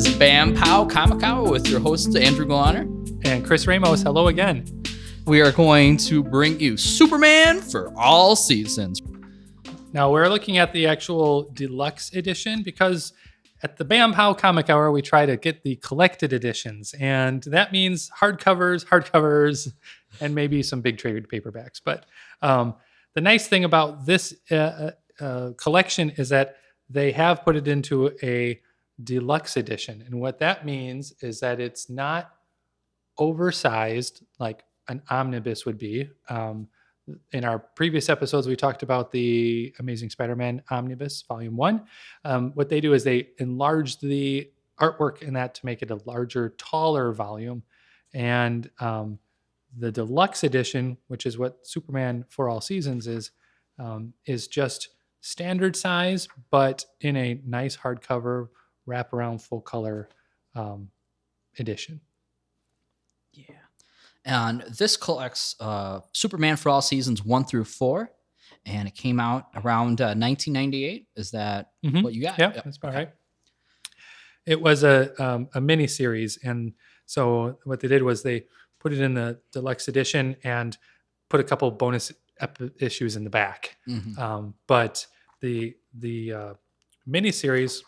is Bam Pow Comic Hour with your host, Andrew Golanner. And Chris Ramos, hello again. We are going to bring you Superman for all seasons. Now, we're looking at the actual deluxe edition because at the Bam Pow Comic Hour, we try to get the collected editions. And that means hardcovers, and maybe some big trade paperbacks. But the nice thing about this collection is that they have put it into a deluxe edition. And what that means is that it's not oversized like an omnibus would be. In our previous episodes, we talked about the Amazing Spider-Man Omnibus, Volume 1. What they do is they enlarge the artwork in that to make it a larger, taller volume. And the deluxe edition, which is what Superman for All Seasons is just standard size, but in a nice hardcover, wraparound, full color edition. Yeah. And this collects Superman for All Seasons 1 through 4. And it came out around 1998. Is that what you got? Yeah, that's about right. It was a mini series. And so what they did was they put it in the deluxe edition and put a couple bonus issues in the back. But the mini series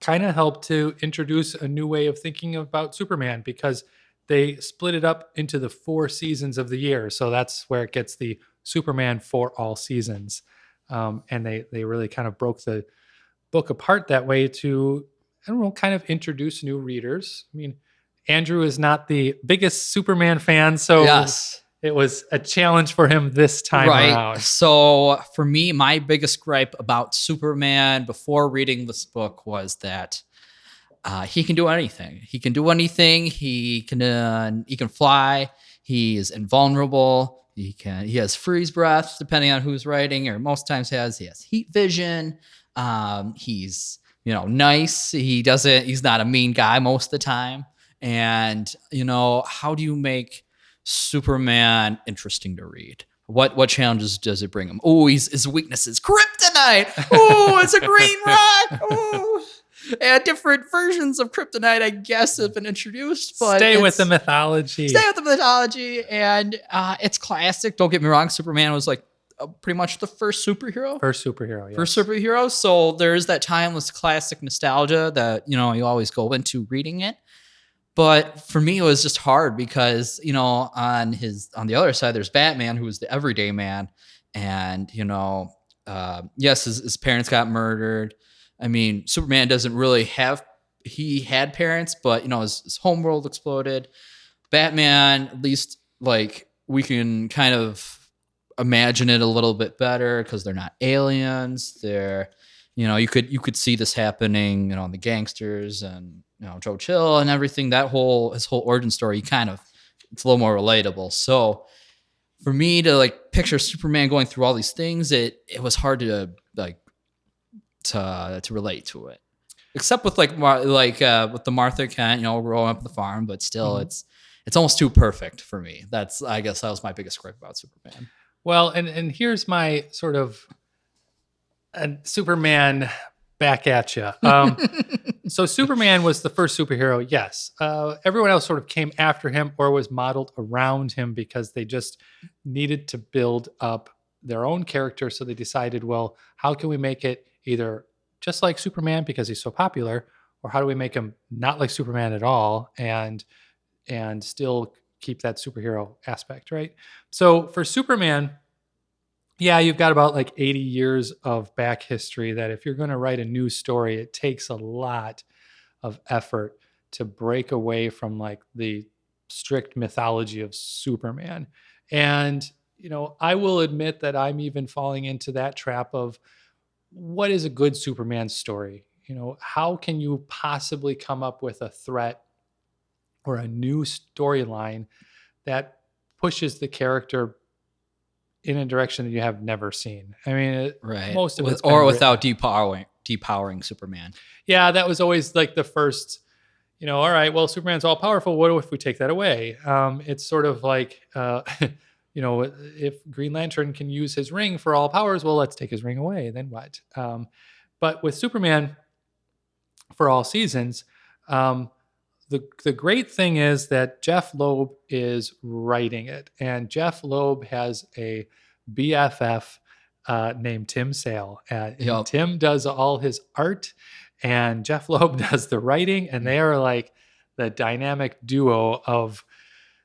kind of helped to introduce a new way of thinking about Superman because they split it up into the 4 seasons of the year. So that's where it gets the Superman for All Seasons. And they really kind of broke the book apart that way to, I don't know, kind of introduce new readers. I mean, Andrew is not the biggest Superman fan, so yes, it was a challenge for him this time around. So for me, my biggest gripe about Superman before reading this book was that he can do anything. He can do anything. He can fly. He is invulnerable. He has freeze breath, depending on who's writing, or most times he has heat vision. He's nice. He's not a mean guy most of the time. And how do you make Superman interesting to read? What challenges does it bring him? Oh, his weakness is kryptonite. Oh, it's a green rock. Oh. And different versions of kryptonite, I guess, have been introduced. But Stay with the mythology, and it's classic. Don't get me wrong. Superman was like pretty much the first superhero. Yes. So there's that timeless classic nostalgia that you always go into reading it. But for me, it was just hard because on the other side, there's Batman, who is the everyday man, and yes, his parents got murdered. I mean, Superman doesn't really he had parents, but his homeworld exploded. Batman, at least we can kind of imagine it a little bit better because they're not aliens. They're, you could see this happening, the gangsters and Joe Chill and everything. His whole origin story, it's a little more relatable. So for me to picture Superman going through all these things, it was hard to to relate to it, except with with the Martha Kent, growing up on the farm, but still it's almost too perfect for me. I guess that was my biggest gripe about Superman. Well, and here's my sort of Superman back at you. So Superman was the first superhero. Yes. Everyone else sort of came after him or was modeled around him because they just needed to build up their own character. So they decided, well, how can we make it either just like Superman because he's so popular, or how do we make him not like Superman at all and still keep that superhero aspect, right? So for Superman, yeah, you've got about 80 years of back history that if you're going to write a new story, it takes a lot of effort to break away from the strict mythology of Superman. And, I will admit that I'm even falling into that trap of what is a good Superman story? How can you possibly come up with a threat or a new storyline that pushes the character in a direction that you have never seen? I mean, right. Most of it's without depowering Superman. Yeah, that was always the first, all right, well, Superman's all powerful. What if we take that away? It's sort of if Green Lantern can use his ring for all powers, well, let's take his ring away. Then what? But with Superman for All Seasons, The great thing is that Jeph Loeb is writing it, and Jeph Loeb has a BFF named Tim Sale. And Tim does all his art, and Jeph Loeb does the writing, and they are like the dynamic duo of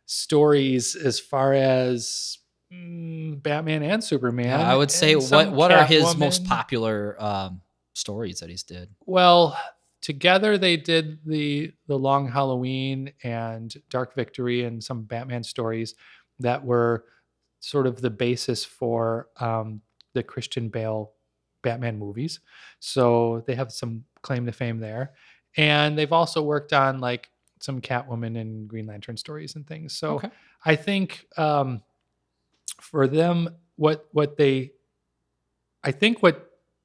stories as far as Batman and Superman. Yeah, I would say what are his most popular stories that he's did? Well, together they did the Long Halloween and Dark Victory and some Batman stories that were sort of the basis for the Christian Bale Batman movies. So they have some claim to fame there. And they've also worked on like some Catwoman and Green Lantern stories and things. So I think for them, what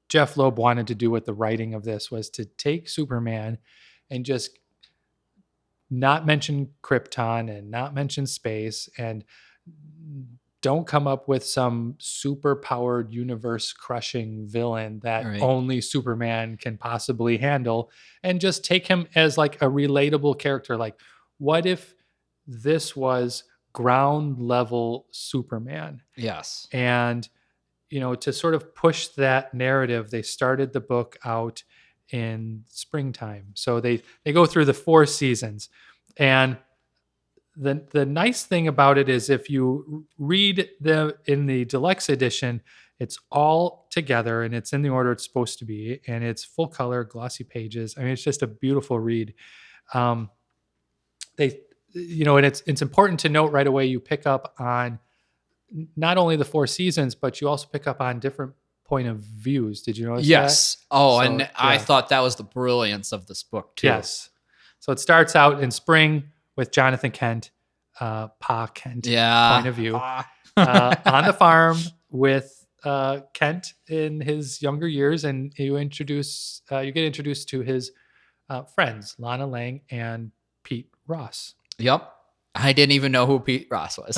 Jeph Loeb wanted to do with the writing of this was to take Superman and just not mention Krypton and not mention space, and don't come up with some super powered universe crushing villain that only Superman can possibly handle, and just take him as like a relatable character. Like, what if this was ground level Superman? Yes. And to sort of push that narrative, they started the book out in springtime. So they go through the 4 seasons. And the nice thing about it is if you read in the deluxe edition, it's all together and it's in the order it's supposed to be. And it's full color, glossy pages. I mean, it's just a beautiful read. And it's important to note right away, you pick up on not only the 4 seasons, but you also pick up on different point of views. Did you notice that? Yes. Oh, so, and I thought that was the brilliance of this book too. Yes. So it starts out in spring with Jonathan Kent, Pa Kent point of view, on the farm with Kent in his younger years, and you get introduced to his friends, Lana Lang and Pete Ross. Yep. I didn't even know who Pete Ross was.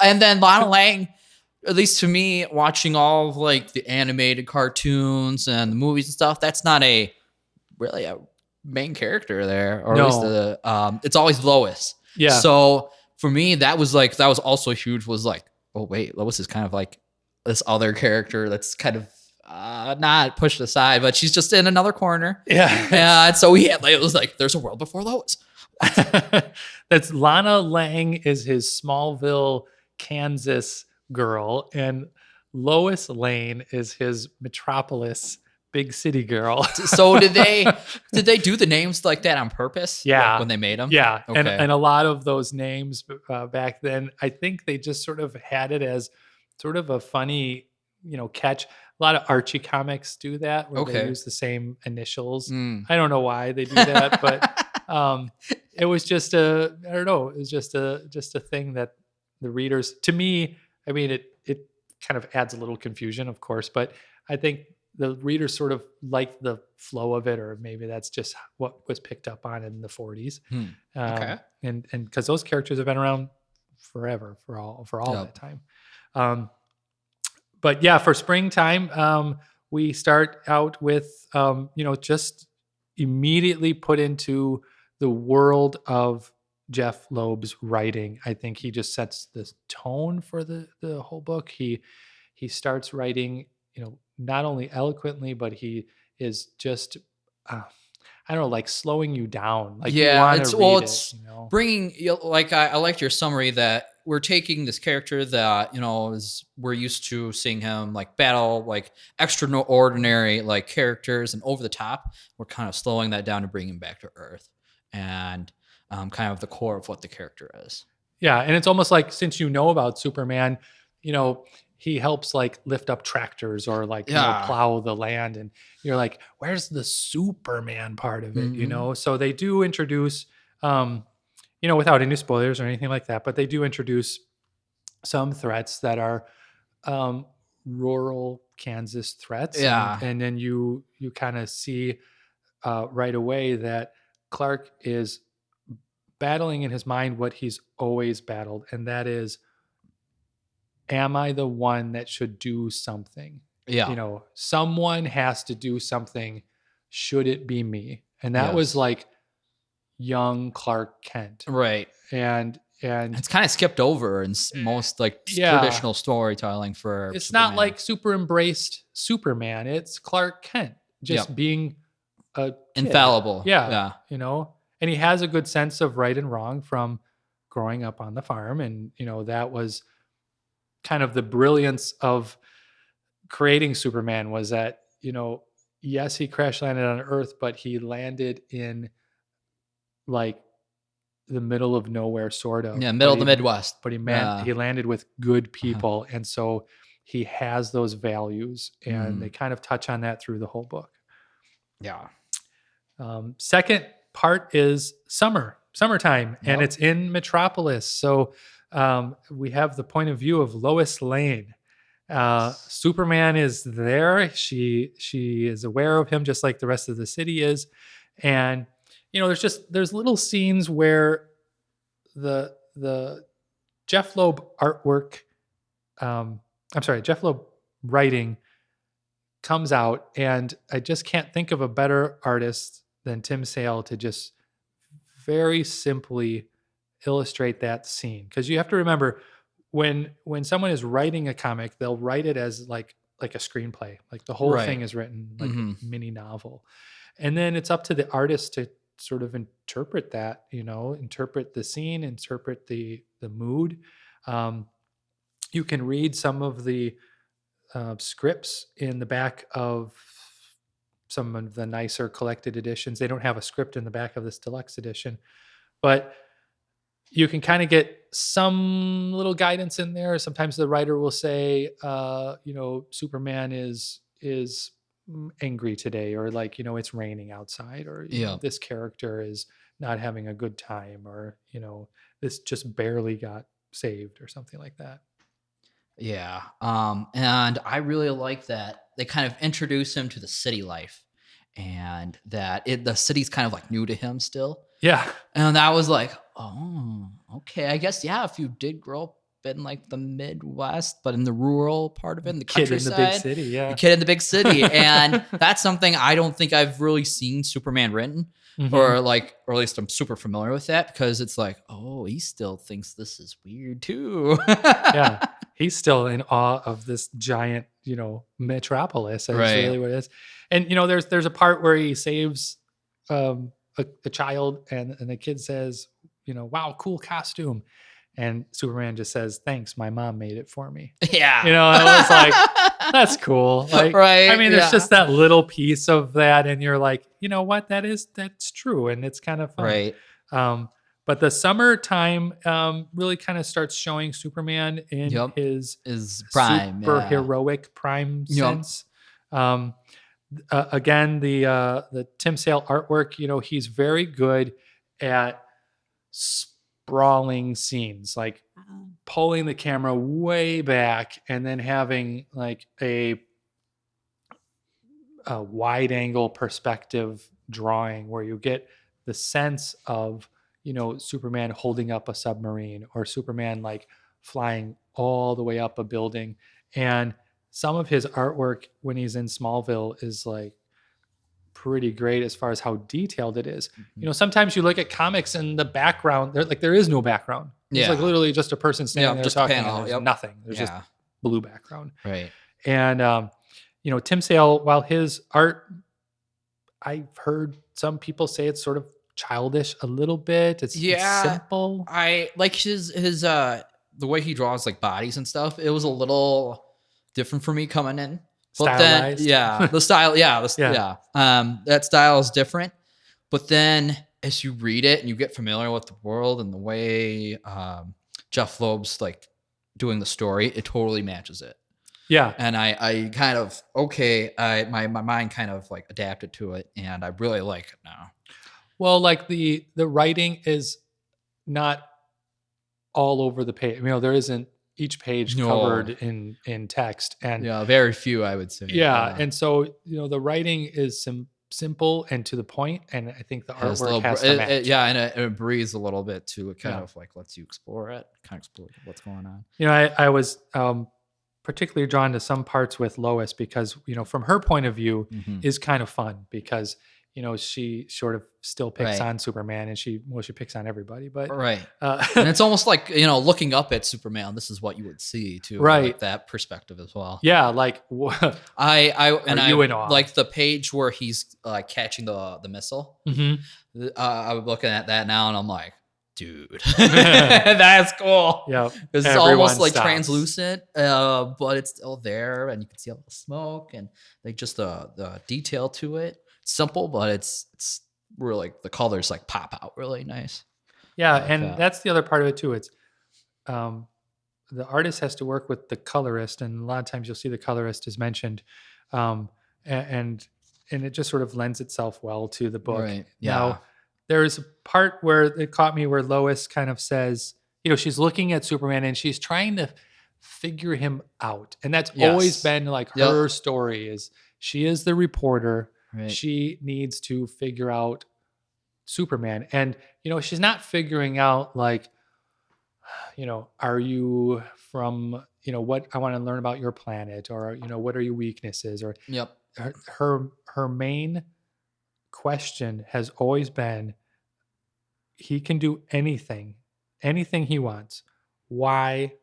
And then Lana Lang, at least to me, watching all of like the animated cartoons and the movies and stuff, that's not really a main character there, or at least it's always Lois. Yeah. So for me, that was also huge. Was like, oh wait, Lois is kind of like this other character that's kind of not pushed aside, but she's just in another corner. Yeah. And so it was like, there's a world before Lois. That's Lana Lang is his Smallville, Kansas girl, and Lois Lane is his Metropolis, big city girl. So did they do the names like that on purpose? Yeah, like when they made them. Yeah, okay. and a lot of those names back then, I think they just sort of had it as sort of a funny, catch. A lot of Archie comics do that, where they use the same initials. I don't know why they do that, but it was just it was just a thing that the readers, to me, I mean, it kind of adds a little confusion, of course, but I think the readers sort of like the flow of it, or maybe that's just what was picked up on in the 40s. And because those characters have been around forever, for all that time. But yeah, for springtime, we start out with, just immediately put into the world of Jeph Loeb's writing. I think he just sets the tone for the whole book. He starts writing, not only eloquently, but he is just, I don't know, like slowing you down. Like, it's bringing, like, I liked your summary that we're taking this character that, we're used to seeing him like battle, like extraordinary, like characters and over the top. We're kind of slowing that down to bring him back to earth and kind of the core of what the character is. Yeah. And it's almost like, since about Superman, he helps like lift up tractors or like plow the land, and you're like, where's the Superman part of it? So they do introduce, without any spoilers or anything like that, but they do introduce some threats that are rural Kansas threats. And then you kind of see right away that Clark is battling in his mind what he's always battled, and that is, am I the one that should do something? Yeah. Someone has to do something should it be me? And that was like young Clark Kent. Right. And it's kind of skipped over in most like traditional storytelling for it's Superman. not like super embraced Superman. It's Clark Kent just being a kid. Infallible. Yeah. You know, and he has a good sense of right and wrong from growing up on the farm. And, you know, that was kind of the brilliance of creating Superman, was that, you know, yes, he crash landed on Earth, but he landed in like the middle of nowhere, sort of. Yeah, middle of the Midwest. But he landed with good people. And so he has those values, and they kind of touch on that through the whole book. Yeah. Second part is summertime, and it's in Metropolis. So we have the point of view of Lois Lane. Superman is there. She is aware of him just like the rest of the city is. And, you know, there's little scenes where the Jeph Loeb artwork, Jeph Loeb writing comes out, and I just can't think of a better artist than Tim Sale to just very simply illustrate that scene. Because you have to remember, when someone is writing a comic, they'll write it as like a screenplay. Like the whole thing is written like a mini novel. And then it's up to the artist to sort of interpret that, you know, interpret the scene, interpret the mood. You can read some of the scripts in the back of some of the nicer collected editions. They don't have a script in the back of this deluxe edition, but you can kind of get some little guidance in there. Sometimes the writer will say, you know, Superman is angry today, or like, you know, it's raining outside, or you know, this character is not having a good time, or, you know, this just barely got saved, or something like that. Yeah. And I really like that they kind of introduce him to the city life, and that the city's kind of like new to him still. Yeah. And that was like, oh, okay. I guess, yeah, if you did grow up in like the Midwest, but in the rural part of it, in the countryside. Kid in the big city, yeah. The kid in the big city. And that's something I don't think I've really seen Superman written, or at least I'm super familiar with that, because it's like, oh, he still thinks this is weird too. Yeah. He's still in awe of this giant, you know, metropolis. That's really what it is. And, you know, there's a part where he saves a child, and the kid says, you know, wow, cool costume. And Superman just says, thanks, my mom made it for me. Yeah. You know, and I was like, that's cool. Like, I mean, there's just that little piece of that, and you're like, you know what, that's true. And it's kind of fun. Right. But the summertime really kind of starts showing Superman in his prime, superheroic prime sense. Again, the Tim Sale artwork, you know, he's very good at sprawling scenes, like pulling the camera way back and then having like a wide angle perspective drawing where you get the sense of, you know, Superman holding up a submarine, or Superman like flying all the way up a building. And some of his artwork when he's in Smallville is like pretty great as far as how detailed it is. You know, sometimes you look at comics and the background, there is no background. It's like literally just a person standing there talking, and there's nothing. There's just blue background. Right. And, you know, Tim Sale, while his art, I've heard some people say it's sort of childish a little bit. It's simple. I like his the way he draws like bodies and stuff. It was a little different for me coming in. But stylized. Then, the style, that style is different. But then as you read it and you get familiar with the world and the way Jeph Loeb's like doing the story, it totally matches it. Yeah. And I kind of, my mind kind of like adapted to it, and I really like it now. Well, like the writing is not all over the page. You know, there isn't each page covered in text, and very few, I would say. And so, you know, the writing is simple and to the point, and I think the artwork has to match. And it breathes a little bit too. It kind of like lets you explore it, kind of explore what's going on. You know, I was particularly drawn to some parts with Lois because, from her point of view Mhm. is kind of fun because, she sort of still picks Right. on Superman and she picks on everybody, but Right. And it's almost like, looking up at Superman, this is what you would see too. I Right. like that perspective as well. yeah, like I you in awe? like the page where he's catching the missile. Mhm. I'm looking at that now and I'm like, dude, that's cool. Yeah, Because it's almost like translucent, but it's still there and you can see all the smoke and like just the detail to it. Simple, but it's really the colors like pop out really nice. Yeah, Like and that. that's the other part of it too. It's the artist has to work with the colorist, and a lot of times you'll see the colorist is mentioned, and it just sort of lends itself well to the book. Right. Yeah. Now, there's a part where it caught me where Lois kind of says, she's looking at Superman and she's trying to figure him out, and that's always Yes. been like Yep. her story. Is she is the reporter. Right. She needs to figure out Superman. And, she's not figuring out like, are you from, what I want to learn about your planet or, what are your weaknesses or Yep. her main question has always been, he can do anything he wants. Why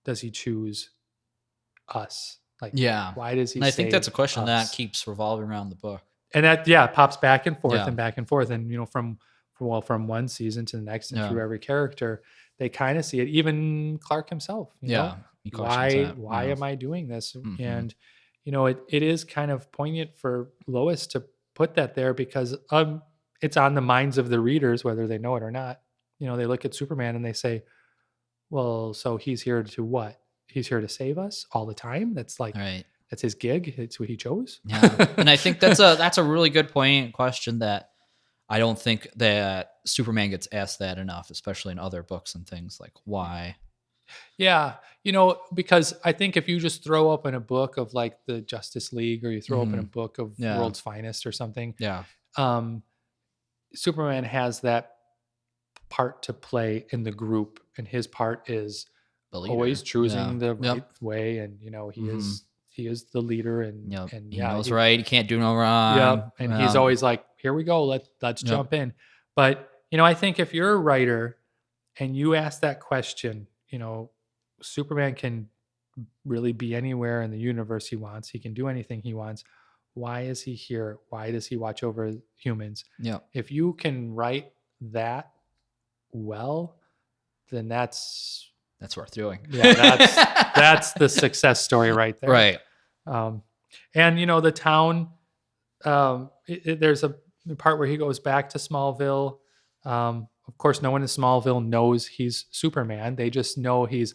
does he choose us? Like, Yeah. why does he And I think that's a question us? that keeps revolving around the book. And that pops back and forth Yeah. and back and forth. And, from one season to the next and Yeah. through every character, they kind of see it. Even Clark himself, Yeah. He questions why that, am I doing this? Mhm. And, it is kind of poignant for Lois to put that there because it's on the minds of the readers, whether they know it or not. They look at Superman and they say, well, so he's here to what? He's here to save us all the time. That's like, Right. that's his gig. It's what he chose. Yeah. And I think that's a really good point question that I don't think that Superman gets asked that enough, especially in other books and things like why. Yeah, because I think if you just throw open a book of like the Justice League or you throw open a book of Yeah. World's Finest or something, Yeah. Superman has that part to play in the group, and his part is The leader. always choosing Yeah. the Yep. right way, and he is the leader, and Yep. and He yeah, knows right. He can't do no wrong. Yep. And he's always like, here we go. Let's Yep. jump in. But, I think if you're a writer and you ask that question, Superman can really be anywhere in the universe he wants. He can do anything he wants. Why is he here? Why does he watch over humans? Yeah. If you can write that well, then that's worth doing. Yeah, that's the success story right there. Right. And the town, there's a part where he goes back to Smallville. Of course, no one in Smallville knows he's Superman. They just know he's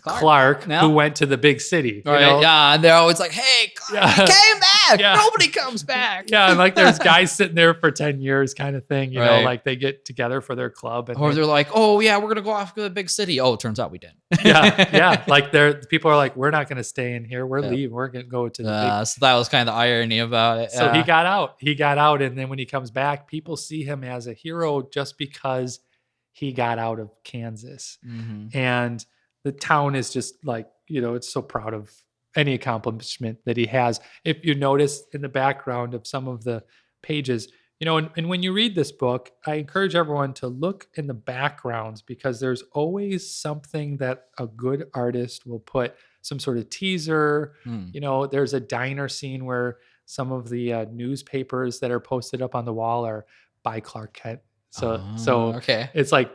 Clark Yeah. who went to the big city. Right. Yeah. And they're always like, hey, Clark, Yeah. he came back. Yeah. Nobody comes back. Yeah, and like there's guys sitting there for 10 years kind of thing, Right. like they get together for their club. And Or they're like, oh, yeah, we're going to go off to the big city. Oh, it turns out we didn't. yeah. Like people are like, we're not going to stay in here. We're Yeah. leaving. We're going to go to the big. So that was kind of the irony about it. So he got out. And then when he comes back, people see him as a hero just because he got out of Kansas. Mhm. And the town is just like, it's so proud of any accomplishment that he has. If you notice in the background of some of the pages, and when you read this book, I encourage everyone to look in the backgrounds because there's always something that a good artist will put, some sort of teaser. There's a diner scene where some of the newspapers that are posted up on the wall are by Clark Kent. So okay. it's like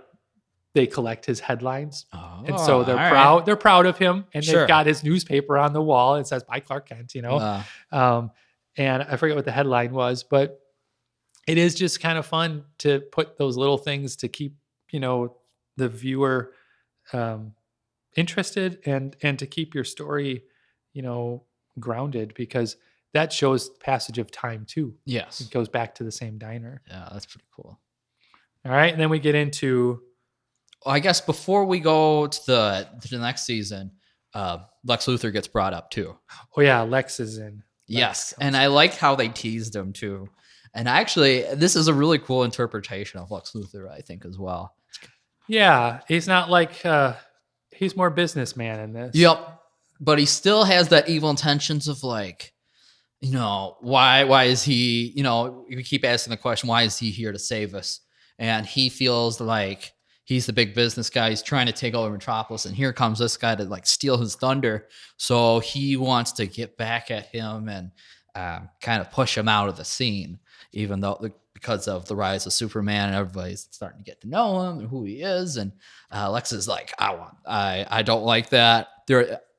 they collect his headlines. Oh, And so they're all proud. right. They're proud of him, and Sure. they've got his newspaper on the wall. It says by Clark Kent, and I forget what the headline was, but it is just kind of fun to put those little things to keep the viewer interested and to keep your story grounded because that shows passage of time too. Yes. It goes back to the same diner. Yeah, that's pretty cool. All right, and then we get into. Well, I guess before we go to the next season, Lex Luthor gets brought up too. Oh yeah, Lex is in. Yes, and I like how they teased him too. And actually, this is a really cool interpretation of Lex Luthor, I think, as well. Yeah, he's not like he's more businessman in this. Yep. but he still has that evil intentions of like, you know, why is he, you know, we keep asking the question, why is he here to save us? And he feels like he's the big business guy. He's trying to take over Metropolis. And here comes this guy to like steal his thunder. So he wants to get back at him and kind of push him out of the scene, even though because of the rise of Superman and everybody's starting to get to know him and who he is. And Lex is like, I don't like that.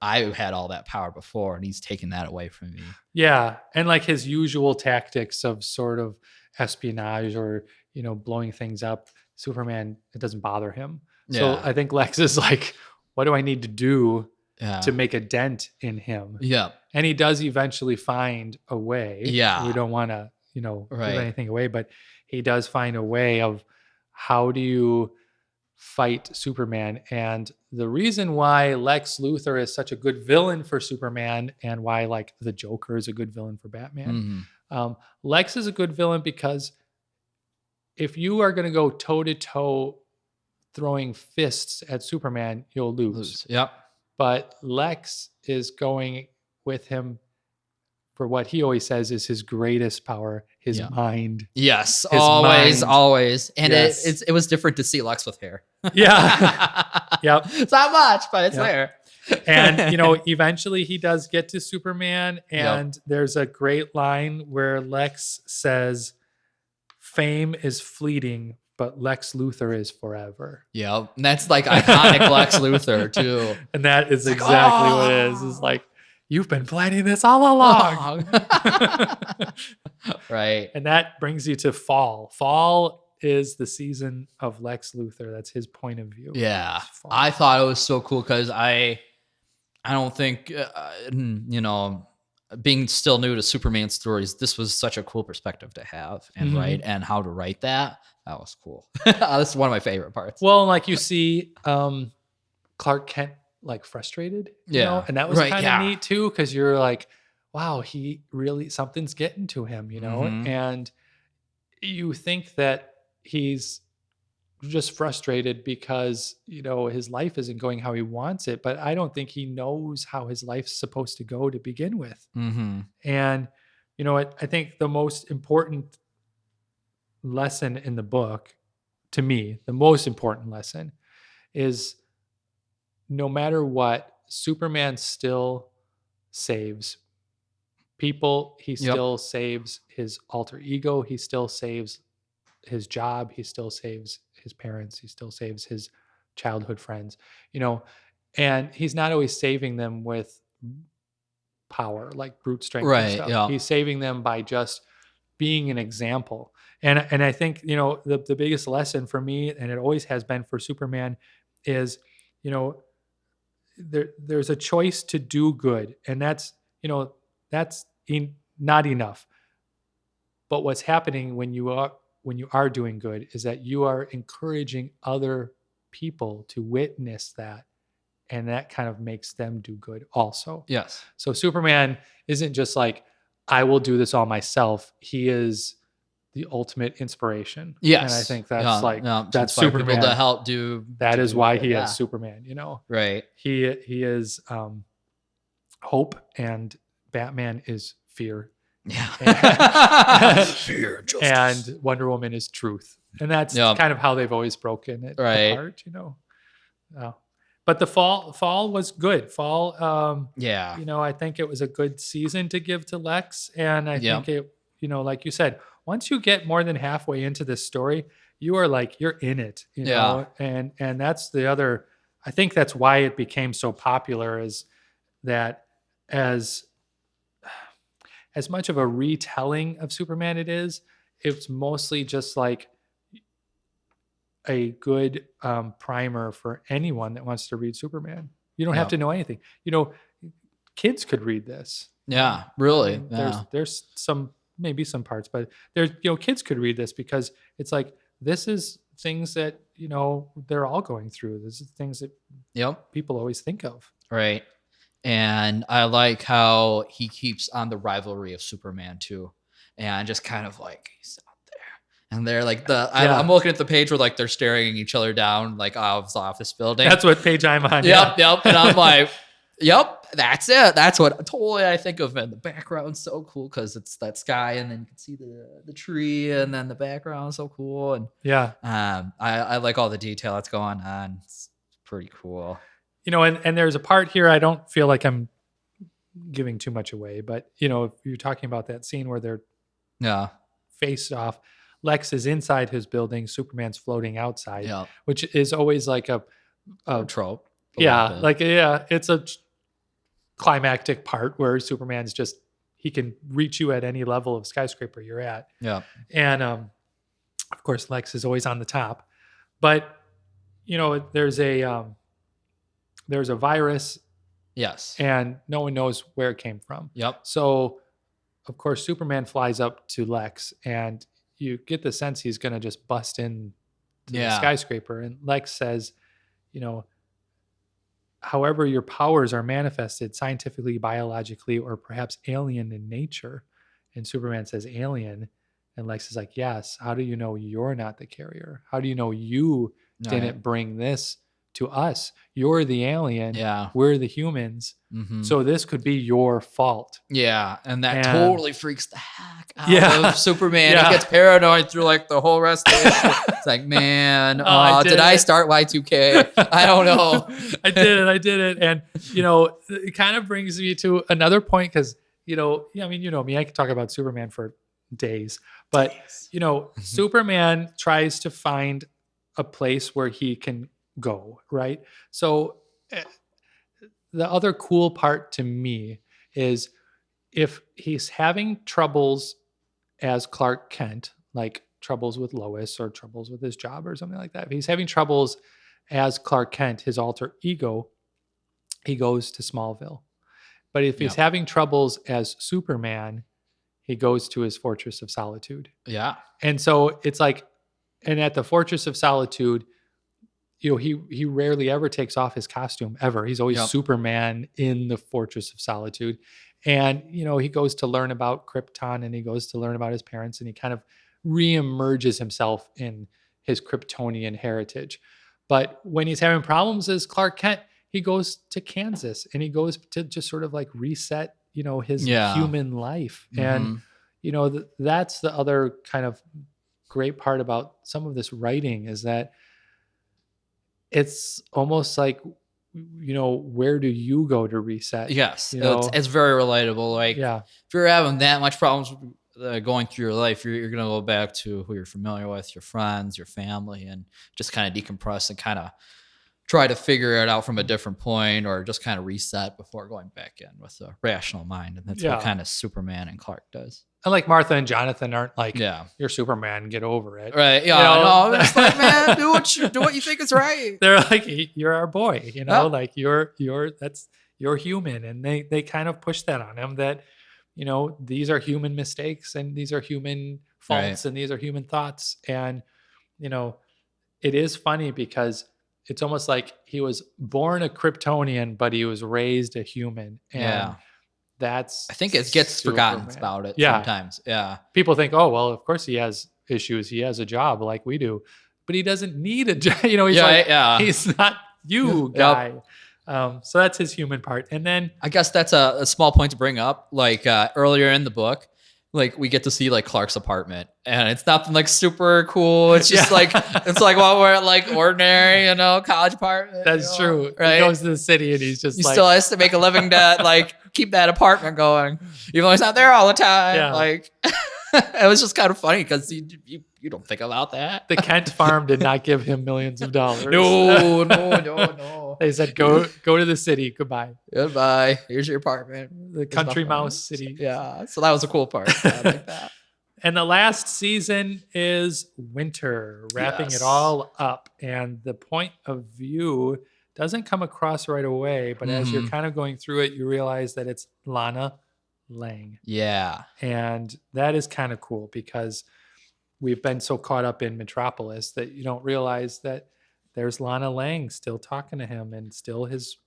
I had all that power before, and he's taking that away from me. Yeah. And like his usual tactics of sort of espionage or, you know, blowing things up, Superman, it doesn't bother him. So I think Lex is like, what do I need to do to make a dent in him? Yeah. And he does eventually find a way. Yeah. We don't want to, you know, give anything away, but he does find a way of how do you fight Superman. And the reason why Lex Luthor is such a good villain for Superman and why like the Joker is a good villain for Batman. Lex is a good villain because if you are going to go toe to toe throwing fists at Superman, you'll lose. Yep. But Lex is going with him for what he always says is his greatest power, his mind. Yes, always. And it was different to see Lex with hair. Yeah. Yep. It's not much, but it's there. And, you know, eventually he does get to Superman. And there's a great line where Lex says, fame is fleeting, but Lex Luthor is forever. Yeah. And that's like iconic Lex Luthor, too. And that is exactly what it is. It's like, you've been planning this all along. Right. And that brings you to Fall. Fall is the season of Lex Luthor. That's his point of view. Yeah. I thought it was so cool because I don't think, you know, being still new to Superman stories, this was such a cool perspective to have and write, and how to write that. That was cool. That's one of my favorite parts. Well, like you see Clark Kent like frustrated, you know? And that was kind of neat too, because you're like, wow, he really, something's getting to him, you know? And you think that he's just frustrated because, you know, his life isn't going how he wants it, but I don't think he knows how his life's supposed to go to begin with. And, you know, I think the most important lesson in the book, to me, the most important lesson is no matter what, Superman still saves people. He still saves his alter ego. He still saves his job. He still saves his parents. He still saves his childhood friends, you know, and he's not always saving them with power, like brute strength. And stuff. Yeah. He's saving them by just being an example. And I think, you know, the biggest lesson for me, and it always has been for Superman, is, you know, there's a choice to do good, and that's, you know, that's not enough. But what's happening when you are doing good is that you are encouraging other people to witness that, and that kind of makes them do good also. Yes. So Superman isn't just like, I will do this all myself. He is the ultimate inspiration. Yes. And I think that's that's Superman. People to help do. That is why he is Superman, you know? Right. He is hope, and Batman is fear. Yeah. Fear, justice. And Wonder Woman is truth. And that's kind of how they've always broken it apart, you know? But the fall was good. Fall, you know, I think it was a good season to give to Lex. And I think it, you know, like you said, once you get more than halfway into this story, you are like, you're in it, you know? And that's the other, I think that's why it became so popular, is that as much of a retelling of Superman it's mostly just like a good primer for anyone that wants to read Superman. You don't have to know anything. You know, kids could read this. Yeah, really. There's maybe some parts, but there's, you know, kids could read this because it's like, this is things that, you know, they're all going through. This is things that people always think of. Right. And I like how he keeps on the rivalry of Superman too. And just kind of like, he's out there. And they're like I'm looking at the page where like they're staring each other down like off the office building. That's what page I'm on. Yep. And I'm like, Yep, that's it. That's what totally I think of. And the background's so cool because it's that sky, and then you can see the tree, and then the background's so cool. And I like all the detail that's going on. It's pretty cool. And there's a part here I don't feel like I'm giving too much away, but if you're talking about that scene where they're faced off, Lex is inside his building, Superman's floating outside, which is always like a trope. It's a climactic part where Superman's he can reach you at any level of skyscraper you're at. Yeah. And of course Lex is always on the top. But there's a virus. Yes. And no one knows where it came from. Yep. So of course Superman flies up to Lex, and you get the sense he's going to just bust in to the skyscraper. And Lex says, however your powers are manifested scientifically, biologically, or perhaps alien in nature. And Superman says alien. And Lex is like, yes. How do you know you're not the carrier? How do you know you didn't bring this to us? You're the alien. Yeah. We're the humans. Mm-hmm. So this could be your fault. Yeah. And that totally freaks the heck out of Superman. Yeah. He gets paranoid through like the whole rest of the issue. It's like, man, did I start Y2K? I don't know. I did it. And, it kind of brings me to another point because, me, I can talk about Superman for days. But, Superman tries to find a place where he can go, right? So the other cool part to me is if he's having troubles as Clark Kent, like troubles with Lois or troubles with his job or something like that, if he's having troubles as Clark Kent, his alter ego, he goes to Smallville. But if he's having troubles as Superman, he goes to his Fortress of Solitude. Yeah. And so it's like, and at the Fortress of Solitude, he rarely ever takes off his costume ever. He's always Superman in the Fortress of Solitude. And, he goes to learn about Krypton, and he goes to learn about his parents, and he kind of reemerges himself in his Kryptonian heritage. But when he's having problems as Clark Kent, he goes to Kansas, and he goes to just sort of like reset, his human life. Mm-hmm. And, that's the other kind of great part about some of this writing is that it's almost like, where do you go to reset? Yes. It's very relatable. Like if you're having that much problems going through your life, you're going to go back to who you're familiar with, your friends, your family, and just kind of decompress and kind of try to figure it out from a different point, or just kind of reset before going back in with a rational mind. And that's what kind of Superman and Clark does. And like Martha and Jonathan aren't like, you're Superman, get over it. Right. Yeah. No, it's like, man, do what you think is right. They're like, you're our boy, like you're human. And they kind of push that on him that, these are human mistakes, and these are human faults, and these are human thoughts. And, it is funny because it's almost like he was born a Kryptonian, but he was raised a human. And I think it gets forgotten about it sometimes. Yeah. People think, oh, well, of course he has issues. He has a job like we do, but he doesn't need a job. He's not you guy. So that's his human part. And then I guess that's a small point to bring up. Like earlier in the book, like we get to see like Clark's apartment, and it's nothing like super cool. It's just like, it's like what we're like ordinary, college apartment. That's true. Right? He goes to the city and he's just still has to make a living to like keep that apartment going, even though he's not there all the time. Yeah. Like it was just kind of funny because you don't think about that. The Kent farm did not give him millions of dollars. No. They said, go to the city. Goodbye. Here's your apartment. The country mouse city. Yeah. So that was a cool part. I like that. And the last season is winter, wrapping it all up. And the point of view doesn't come across right away, but as you're kind of going through it, you realize that it's Lana Lang. Yeah. And that is kind of cool because we've been so caught up in Metropolis that you don't realize that there's Lana Lang still talking to him and still his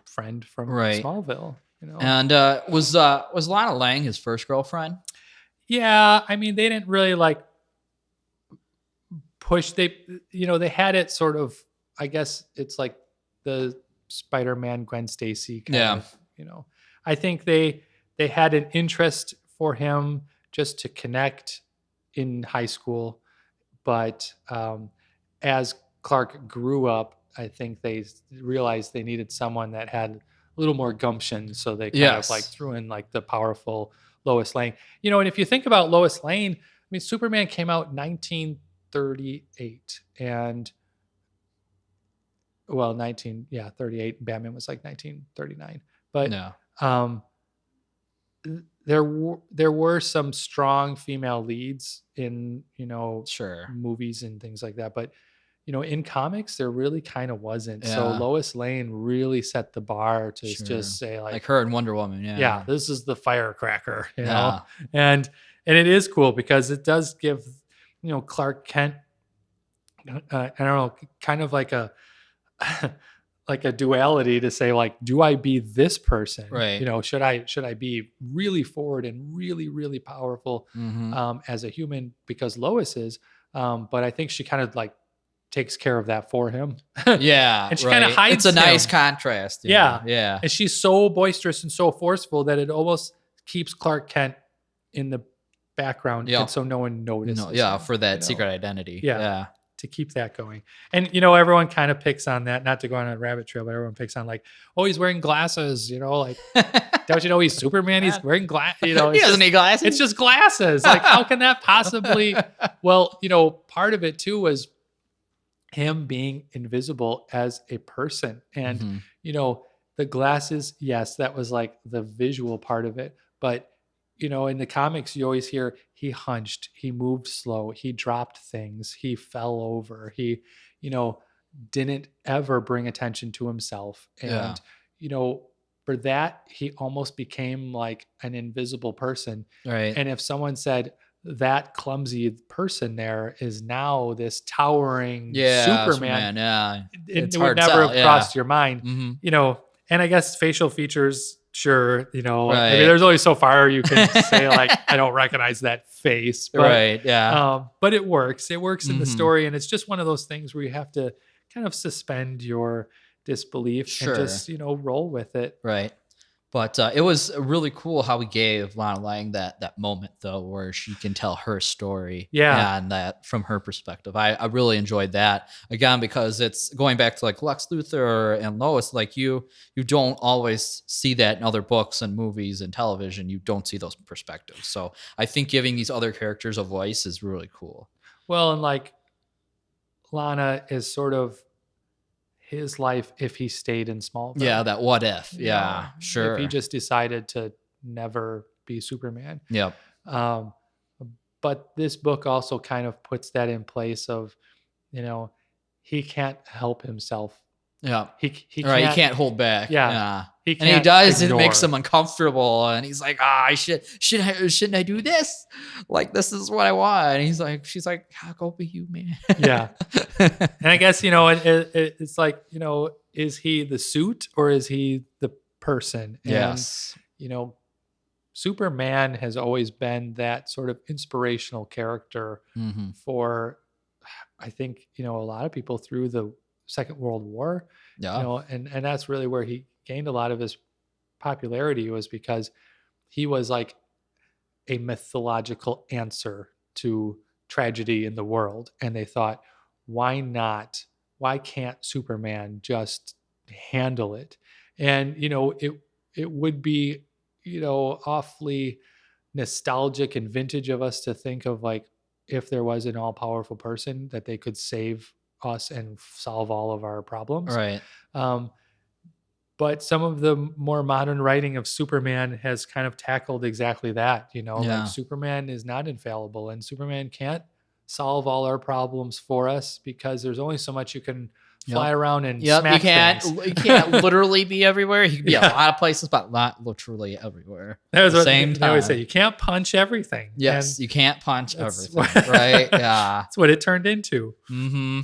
friend from Smallville. And was Lana Lang his first girlfriend? Yeah, I mean, they didn't really like push. They had it sort of. I guess it's like the Spider-Man Gwen Stacy kind of, I think they had an interest for him just to connect in high school. But as Clark grew up, I think they realized they needed someone that had a little more gumption. So they kind of like threw in like the powerful Lois Lane. And if you think about Lois Lane, I mean, Superman came out in 1938 and 38. And Batman was like 1939. But there were some strong female leads in, movies and things like that. But, in comics, there really kind of wasn't. Yeah. So Lois Lane really set the bar to just say like her and Wonder Woman. Yeah. This is the firecracker, know? And it is cool because it does give, Clark Kent, I don't know, kind of like a, like a duality to say like, do I be this person? Right. Should I be really forward and really, really powerful as a human because Lois is, but I think she kind of like takes care of that for him. Yeah. And she kind of hides It's a nice contrast. Yeah. Yeah. And she's so boisterous and so forceful that it almost keeps Clark Kent in the background. And so no one notices. For that secret identity. Yeah. To keep that going. And, everyone kind of picks on that, not to go on a rabbit trail, but everyone picks on like, oh, he's wearing glasses, like, don't you know he's Superman? He's wearing glasses, he doesn't need glasses. It's just glasses. Like, how can that possibly, well, part of it too was him being invisible as a person. And, the glasses, yes, that was like the visual part of it. But, in the comics, you always hear he hunched, he moved slow, he dropped things, he fell over, he, didn't ever bring attention to himself. And, for that, he almost became like an invisible person. Right. And if someone said, that clumsy person there is now this towering Superman. It would never have crossed your mind, and I guess facial features, sure. I mean, there's only so far you can say like, I don't recognize that face, but, right. Yeah. But it works in the story. And it's just one of those things where you have to kind of suspend your disbelief and just, roll with it. Right. But it was really cool how we gave Lana Lang that moment, though, where she can tell her story. Yeah. And that from her perspective. I really enjoyed that. Again, because it's going back to like Lex Luthor and Lois, like you don't always see that in other books and movies and television. You don't see those perspectives. So I think giving these other characters a voice is really cool. Well, and like Lana is sort of his life if he stayed in Smallville. Yeah, that what if. Yeah, sure. If he just decided to never be Superman. Yep. But this book also kind of puts that in place of, he can't help himself. Yeah. He can't hold back. Yeah. He does, it makes him uncomfortable. And he's like, shouldn't I do this? Like, this is what I want. And she's like, go be you, man. Yeah. And I guess, it's like, is he the suit or is he the person? And, yes. Superman has always been that sort of inspirational character for, I think, a lot of people through the Second World War. Yeah. And that's really where he gained a lot of his popularity, was because he was like a mythological answer to tragedy in the world. And they thought, why can't Superman just handle it? And, it would be, awfully nostalgic and vintage of us to think of like, if there was an all powerful person that they could save us and solve all of our problems. Right. But some of the more modern writing of Superman has kind of tackled exactly that, like Superman is not infallible and Superman can't solve all our problems for us because there's only so much you can fly around and smack things. You can't literally be everywhere. He can be a lot of places, but not literally everywhere. At the same time. I always say, you can't punch everything. Yes, you can't punch everything. Right? Yeah. That's what it turned into. Mm-hmm.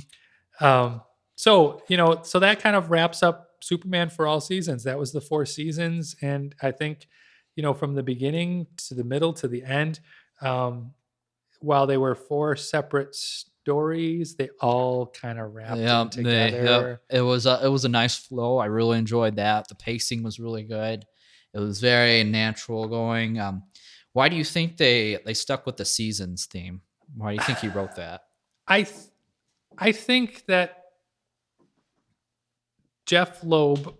So that kind of wraps up Superman for all seasons. That was the 4 seasons. And I think, from the beginning to the middle to the end, while they were 4 separate stories. They all kind of wrapped in together. It was a nice flow. I really enjoyed that. The pacing was really good. It was very natural going. Why do you think they stuck with the seasons theme? Why do you think he wrote that? I think that Jeph Loeb,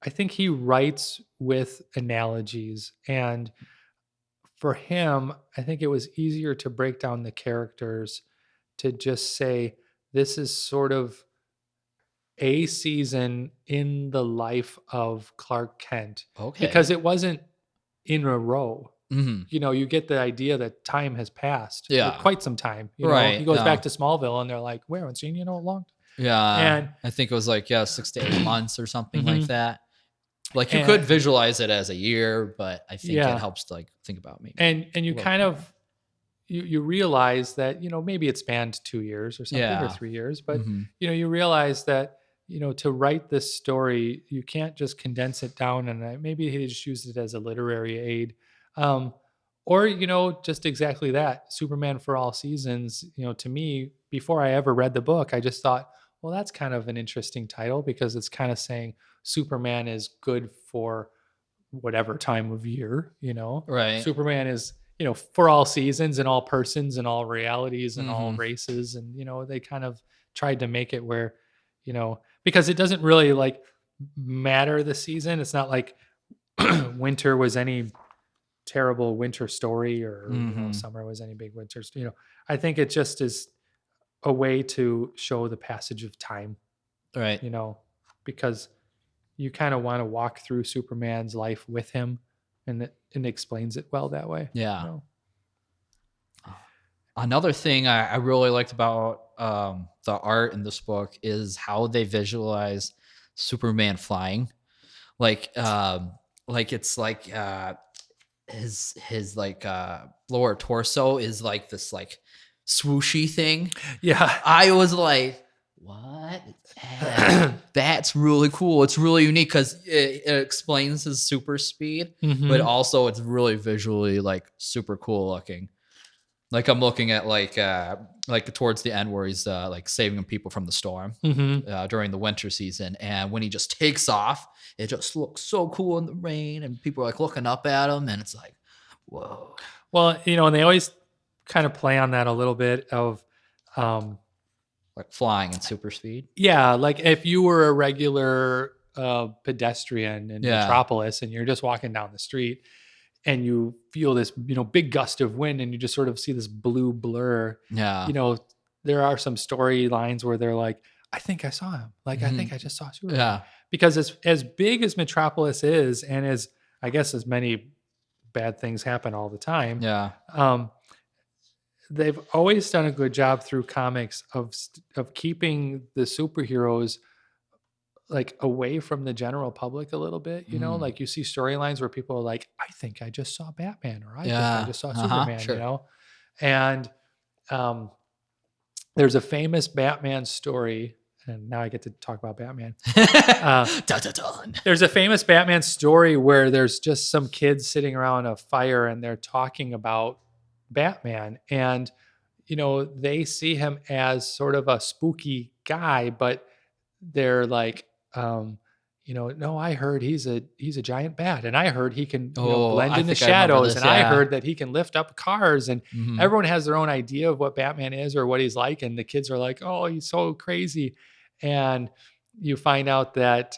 I think he writes with analogies, and for him, I think it was easier to break down the characters to just say this is sort of a season in the life of Clark Kent. Okay. Because it wasn't in a row. Mm-hmm. You know, you get the idea that time has passed. Yeah. Quite some time. You right. know, he goes back to Smallville and they're like, we haven't seen you in a long time. Yeah. And I think it was like 6 to 8 months or something like that. Like you could visualize it as a year, but I think it helps to like think about maybe. And you kind of you realize that, you know, maybe it spanned 2 years or something or 3 years, but you know, you realize that, you know, to write this story, you can't just condense it down, and maybe he just used it as a literary aid. Or, you know, just exactly that, Superman for All Seasons. You know, to me, before I ever read the book, I just thought, well, that's kind of an interesting title because it's kind of saying Superman is good for whatever time of year, you know. Right. Superman is, you know, for all seasons and all persons and all realities and all races. And, you know, they kind of tried to make it where, you know, because it doesn't really like matter the season. It's not like winter was any terrible winter story or you know, summer was any big winter. You know, I think it just is a way to show the passage of time. Right. You know, because you kind of want to walk through Superman's life with him, and it explains it well that way. Yeah. You know? Another thing I really liked about the art in this book is how they visualize Superman flying. Like it's like his like lower torso is like this like swooshy thing. Yeah. I was like, what? That's really cool. It's really unique because it explains his super speed, but also it's really visually like super cool looking. Like I'm looking at like towards the end where he's like saving people from the storm during the winter season, and when he just takes off, it just looks so cool in the rain, and people are like looking up at him, and it's like, whoa. Well, you know, and they always kind of play on that a little bit of like flying in super speed. Yeah, like if you were a regular pedestrian in Metropolis and you're just walking down the street and you feel this, you know, big gust of wind and you just sort of see this blue blur. Yeah. You know, there are some storylines where they're like, I think I saw him. Like, I think I just saw Superman. Yeah. Because as big as Metropolis is, and as, I guess, as many bad things happen all the time. Yeah. They've always done a good job through comics of keeping the superheroes like away from the general public a little bit, you know, like you see storylines where people are like, I think I just saw Batman, or I think I just saw Superman, sure. you know? And there's a famous Batman story, and now I get to talk about Batman. There's a famous Batman story where there's just some kids sitting around a fire and they're talking about Batman, and, you know, they see him as sort of a spooky guy, but they're like, you know, no, I heard he's a giant bat, and I heard he can blend in the shadows, and I heard that he can lift up cars, and everyone has their own idea of what Batman is or what he's like, and the kids are like, oh, he's so crazy. And you find out that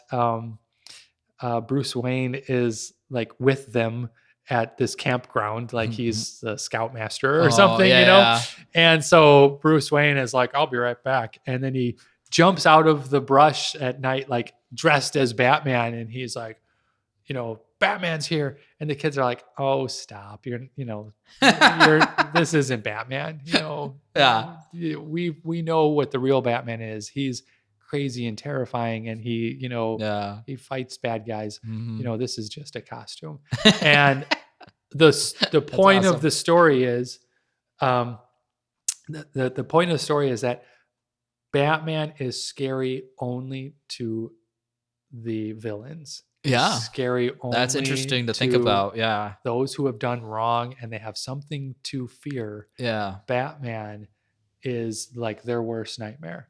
Bruce Wayne is like with them at this campground, like he's the scoutmaster or something, you know? Yeah. And so Bruce Wayne is like, I'll be right back. And then he jumps out of the brush at night, like dressed as Batman. And he's like, you know, Batman's here. And the kids are like, oh, stop. You're this isn't Batman. You know, we know what the real Batman is. He's crazy and terrifying, and he, you know, he fights bad guys. You know, this is just a costume. And the point of the story is, the point of the story is that Batman is scary only to the villains. Yeah, scary only. That's interesting to think about. Yeah, those who have done wrong and they have something to fear. Yeah, Batman is like their worst nightmare.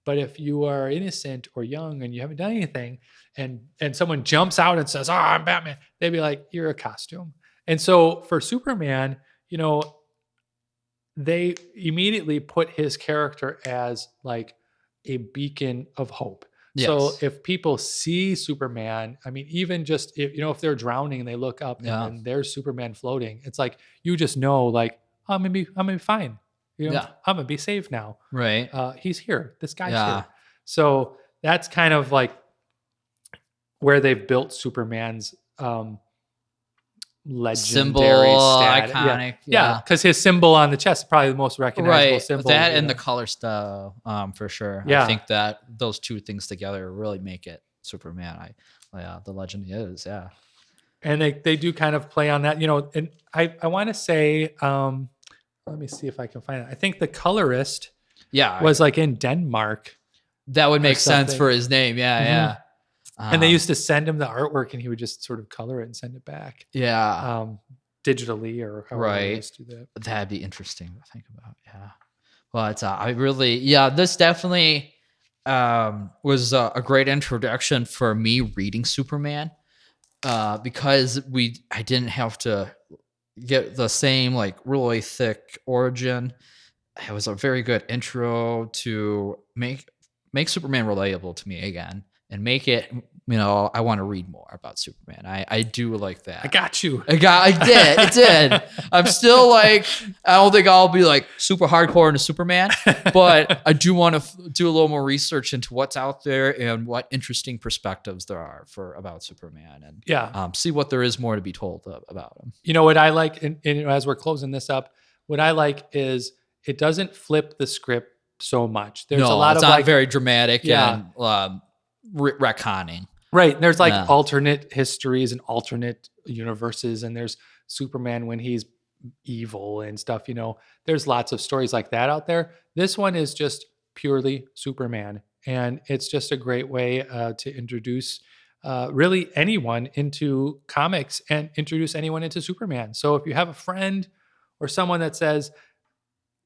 But if you are innocent or young and you haven't done anything, and someone jumps out and says, "Oh, I'm Batman," they'd be like, "You're a costume." And so for Superman, they immediately put his character as like a beacon of hope. Yes. So if people see Superman, I mean, even just if they're drowning and they look up and there's Superman floating, it's like you just know, like, I'm gonna be fine. I'm gonna be safe now. Right. He's here. This guy's here. So that's kind of like where they've built Superman's legendary symbol, status. Iconic. Yeah, because his symbol on the chest is probably the most recognizable symbol. That and the color style, for sure. Yeah. I think that those two things together really make it Superman. The legend is, yeah. And they do kind of play on that, and I want to say, let me see if I can find it. I think the colorist was like in Denmark. That would make sense for his name. Yeah, yeah. And they used to send him the artwork and he would just sort of color it and send it back. Yeah. Digitally or however they used to do that. That'd be interesting to think about. Yeah. But this definitely was a great introduction for me reading Superman because I didn't have to get the same like really thick origin. It was a very good intro to make Superman relatable to me again. And make it, I want to read more about Superman. I do like that. I got you. It did. I'm still like, I don't think I'll be like super hardcore into Superman, but I do want to do a little more research into what's out there and what interesting perspectives there are about Superman, and see what there is more to be told about him. What I like, and as we're closing this up, what I like is it doesn't flip the script so much. There's a lot it's of not very dramatic and retconning. Right. There's like alternate histories and alternate universes, and there's Superman when he's evil and stuff. There's lots of stories like that out there. This one is just purely Superman, and it's just a great way to introduce really anyone into comics and introduce anyone into Superman. So if you have a friend or someone that says,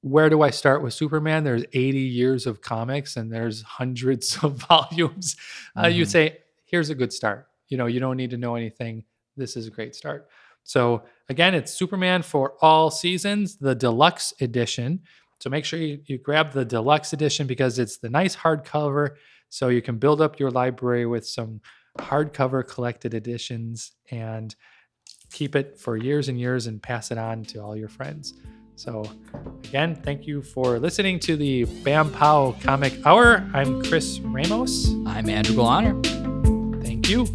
where do I start with Superman? There's 80 years of comics and there's hundreds of volumes. You say, here's a good start. You don't need to know anything. This is a great start. So again, it's Superman for all seasons, the deluxe edition. So make sure you grab the deluxe edition because it's the nice hardcover. So you can build up your library with some hardcover collected editions and keep it for years and years and pass it on to all your friends. So again, thank you for listening to the Bam Pow Comic Hour. I'm Chris Ramos. I'm Andrew Galaner. Thank you.